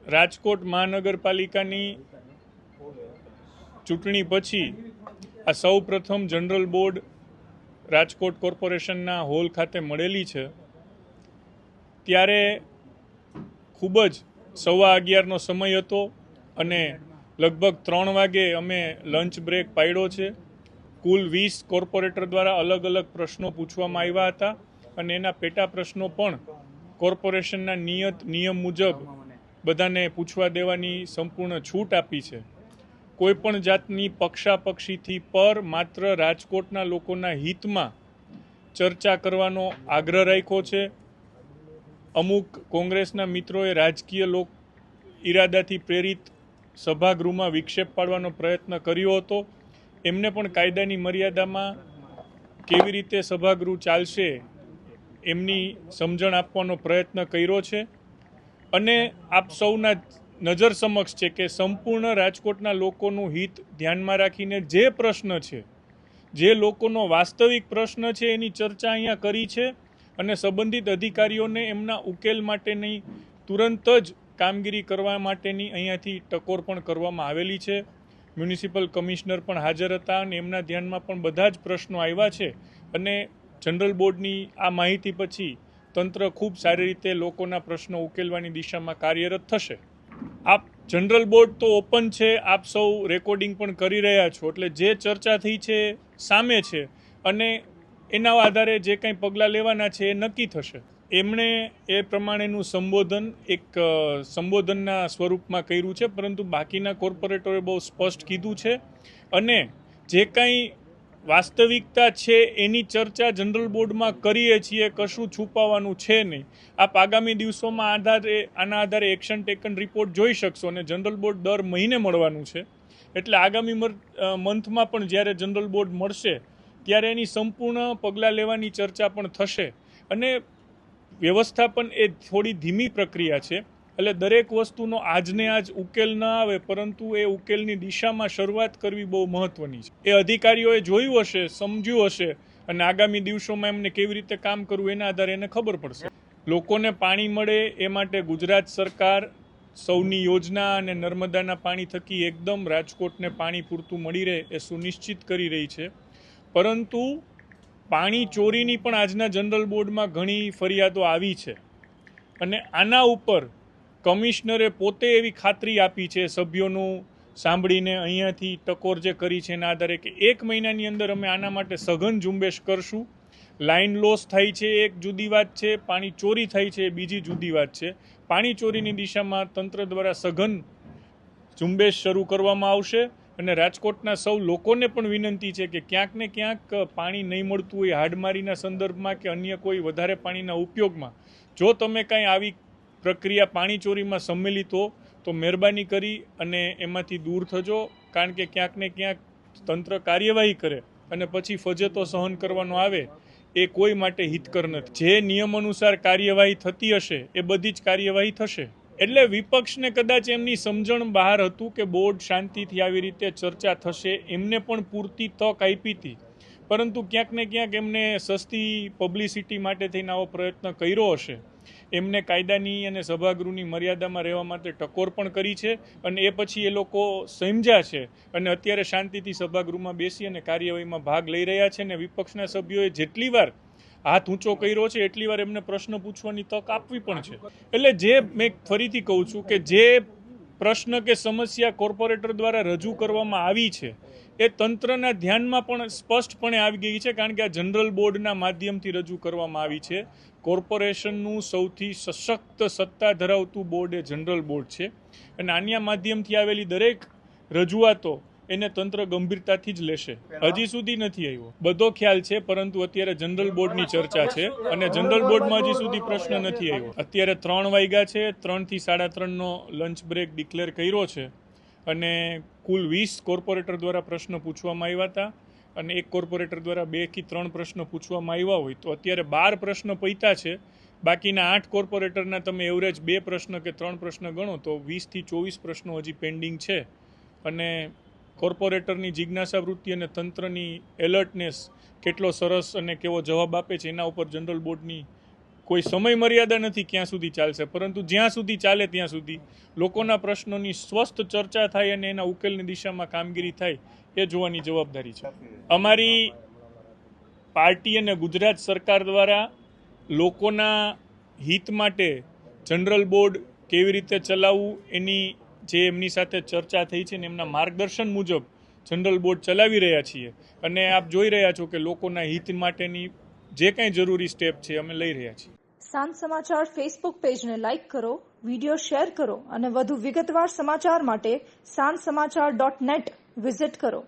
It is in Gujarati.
રાજકોટ મહાનગરપાલિકાની ચૂંટણી પછી આ સૌ પ્રથમ જનરલ બોર્ડ રાજકોટ કોર્પોરેશનના હોલ ખાતે મળેલી છે ત્યારે ખૂબ જ 11:15નો સમય હતો અને લગભગ 3 વાગે અમે લંચ બ્રેક પાડ્યો છે। કુલ 20 કોર્પોરેટર દ્વારા અલગ અલગ પ્રશ્નો પૂછવામાં આવ્યા હતા અને એના પેટા પ્રશ્નો પણ કોર્પોરેશનના નિયમ મુજબ બધાને પૂછવા દેવાની સંપૂર્ણ છૂટ આપી છે। કોઈપણ જાતની પક્ષાપક્ષીથી પર માત્ર રાજકોટના લોકોના હિતમાં ચર્ચા કરવાનો આગ્રહ રાખ્યો છે। અમુક કોંગ્રેસના મિત્રોએ રાજકીય ઈરાદાથી પ્રેરિત સભાગૃહમાં વિક્ષેપ પાડવાનો પ્રયત્ન કર્યો હતો। એમને પણ કાયદાની મર્યાદામાં કેવી રીતે સભાગૃહ ચાલશે એમની સમજણ આપવાનો પ્રયત્ન કર્યો છે અને આપ સૌના નજર સમક્ષ છે કે સંપૂર્ણ રાજકોટના લોકોનું હિત ધ્યાનમાં રાખીને જે પ્રશ્ન છે, જે લોકોનો વાસ્તવિક પ્રશ્ન છે એની ચર્ચા અહીંયા કરી છે અને સંબંધિત અધિકારીઓને એમના ઉકેલ માટેની તુરંત જ કામગીરી કરવા માટેની અહીંયાથી ટકોર પણ કરવામાં આવેલી છે। મ્યુનિસિપલ કમિશનર પણ હાજર હતા અને એમના ધ્યાનમાં પણ બધા જ પ્રશ્નો આવ્યા છે અને જનરલ બોર્ડની આ માહિતી પછી તંત્ર ખૂબ સારી રીતે લોકોના પ્રશ્નો ઉકેલવાની દિશામાં કાર્યરત થશે। આપ જનરલ બોર્ડ તો ઓપન છે, આપ સૌ રેકોર્ડિંગ પણ કરી રહ્યા છો, એટલે જે ચર્ચા થઈ છે સામે છે અને એના આધારે જે કંઈ પગલાં લેવાના છે એ નક્કી થશે। એમણે એ પ્રમાણેનું સંબોધનના સ્વરૂપમાં કર્યું છે, પરંતુ બાકીના કોર્પોરેટરોએ બહુ સ્પષ્ટ કીધું છે અને જે કંઈ વાસ્તવિકતા છે એની ચર્ચા જનરલ બોર્ડમાં કરીએ છીએ, કશું છુપાવવાનું છે નહીં। આપ આગામી દિવસોમાં આના આધારે એક્શન ટેકન રિપોર્ટ જોઈ શકશો અને જનરલ બોર્ડ દર મહિને મળવાનું છે, એટલે આગામી મંથમાં પણ જ્યારે જનરલ બોર્ડ મળશે ત્યારે એની સંપૂર્ણ પગલાં લેવાની ચર્ચા પણ થશે અને વ્યવસ્થાપન એ થોડી ધીમી પ્રક્રિયા છે, એટલે દરેક વસ્તુનો આજને આજ ઉકેલ ન આવે, પરંતુ એ ઉકેલની દિશામાં શરૂઆત કરવી બહુ મહત્વની છે। એ અધિકારીઓએ જોયું હશે, સમજ્યું હશે અને આગામી દિવસોમાં એમને કેવી રીતે કામ કરવું એના આધારે એને ખબર પડશે। લોકોને પાણી મળે એ માટે ગુજરાત સરકાર સૌની યોજના અને નર્મદાના પાણી થકી એકદમ રાજકોટને પાણી પૂરતું મળી રહે એ સુનિશ્ચિત કરી રહી છે, પરંતુ પાણી ચોરીની પણ આજના જનરલ બોર્ડમાં ઘણી ફરિયાદો આવી છે અને આના ઉપર કમિશનરે પોતે એવી ખાતરી આપી છે સભ્યોનું સાંભળીને અહીંયાથી ટકોર જે કરી છે એના આધારે કે 1 મહિનાની અંદર અમે આના માટે સઘન ઝુંબેશ કરશું। લાઇન લોસ થાય છે એક જુદી વાત છે, પાણી ચોરી થાય છે એ બીજી જુદી વાત છે। પાણી ચોરીની દિશામાં તંત્ર દ્વારા સઘન ઝુંબેશ શરૂ કરવામાં આવશે અને રાજકોટના સૌ લોકોને પણ વિનંતી છે કે ક્યાંક ને ક્યાંક પાણી નહીં મળતું હોય હાડમારીના સંદર્ભમાં કે અન્ય કોઈ વધારે પાણીના ઉપયોગમાં જો તમે કાંઈ આવી પ્રક્રિયા પાણી ચોરીમાં સંમેલિત હો તો મહેરબાની કરી અને એમાંથી દૂર થજો, કારણ કે ક્યાંક ને ક્યાંક તંત્ર કાર્યવાહી કરે અને પછી ફજેતો સહન કરવાનો આવે એ કોઈ માટે હિતકર નથી। જે નિયમ અનુસાર કાર્યવાહી થતી હશે એ બધી જ કાર્યવાહી થશે। એટલે વિપક્ષને કદાચ એમની સમજણ બહાર હતું કે બોર્ડ શાંતિથી આવી રીતે ચર્ચા થશે, એમને પણ પૂરતી તક આપી હતી, પરંતુ ક્યાંક ને ક્યાંક એમને સસ્તી પબ્લિસિટી માટે થઈને આવો પ્રયત્ન કર્યો હશે। એમને કાયદાની અને સભાગૃહની મર્યાદામાં રહેવા માટે ટકોર પણ કરી છે અને એ પછી એ લોકો સમજ્યા છે અને અત્યારે શાંતિથી સભાગૃહમાં બેસી અને કાર્યવાહીમાં ભાગ લઈ રહ્યા છે અને વિપક્ષના સભ્યોએ જેટલી વાર હાથ ઊંચો કર્યો છે એટલી વાર એમને પ્રશ્ન પૂછવાની તક આપવી પણ છે। એટલે જે મેં ફરીથી કહું છું કે જે પ્રશ્ન કે સમસ્યા કોર્પોરેટર દ્વારા રજૂ કરવામાં આવી છે એ તંત્રના ધ્યાનમાં પણ સ્પષ્ટપણે આવી ગઈ છે, કારણ કે આ જનરલ બોર્ડના માધ્યમથી રજૂ કરવામાં આવી છે। કોર્પોરેશનનું સૌથી સશક્ત સત્તા ધરાવતું બોર્ડ એ જનરલ બોર્ડ છે અને આના માધ્યમથી આવેલી દરેક રજૂઆતો એને તંત્ર ગંભીરતાથી જ લેશે। હજી સુધી નથી આવ્યો, બધો ખ્યાલ છે, પરંતુ અત્યારે જનરલ બોર્ડની ચર્ચા છે અને જનરલ બોર્ડમાં હજી સુધી પ્રશ્ન નથી આવ્યો। અત્યારે 3 વાગ્યા છે, 3 થી 3:30નો લંચ બ્રેક ડિક્લેર કર્યો છે અને કુલ 20 કોર્પોરેટર દ્વારા પ્રશ્ન પૂછવામાં આવ્યા હતા અને એક કોર્પોરેટર દ્વારા 2 થી 3 પ્રશ્ન પૂછવામાં આવ્યા હોય તો અત્યારે 12 પ્રશ્ન પૈતા છે। બાકીના 8 કોર્પોરેટરના તમે એવરેજ 2 પ્રશ્ન કે 3 પ્રશ્ન ગણો તો 20 થી 24 પ્રશ્નો હજી પેન્ડિંગ છે અને કોર્પોરેટરની જિજ્ઞાસા વૃત્તિ અને તંત્રની એલર્ટનેસ કેટલો સરસ અને કેવો જવાબ આપે છે એના ઉપર જનરલ બોર્ડની કોઈ સમય મર્યાદા નથી ક્યાં સુધી ચાલશે, પરંતુ જ્યાં સુધી ચાલે ત્યાં સુધી લોકોના પ્રશ્નોની સ્વસ્થ ચર્ચા થાય અને એના ઉકેલની દિશામાં કામગીરી થાય એ જોવાની જવાબદારી છે અમારી. પાર્ટી અને ગુજરાત સરકાર દ્વારા લોકોના હિત માટે જનરલ બોર્ડ કેવી રીતે ચલાવવું એની જે એમની સાથે ચર્ચા થઈ છે ને એમના માર્ગદર્શન મુજબ જનરલ બોર્ડ ચલાવી રહ્યા છીએ. અને આપ જોઈ રહ્યા છો કે લોકોના હિત માટેની જે કંઈ જરૂરી સ્ટેપ છે અમે લઈ રહ્યા છીએ. સાંજ સમાચાર ફેસબુક પેજને લાઇક કરો, વિડીયો શેર કરો અને વધુ વિગતવાર સમાચાર માટે sanssamachar.net વિઝિટ કરો.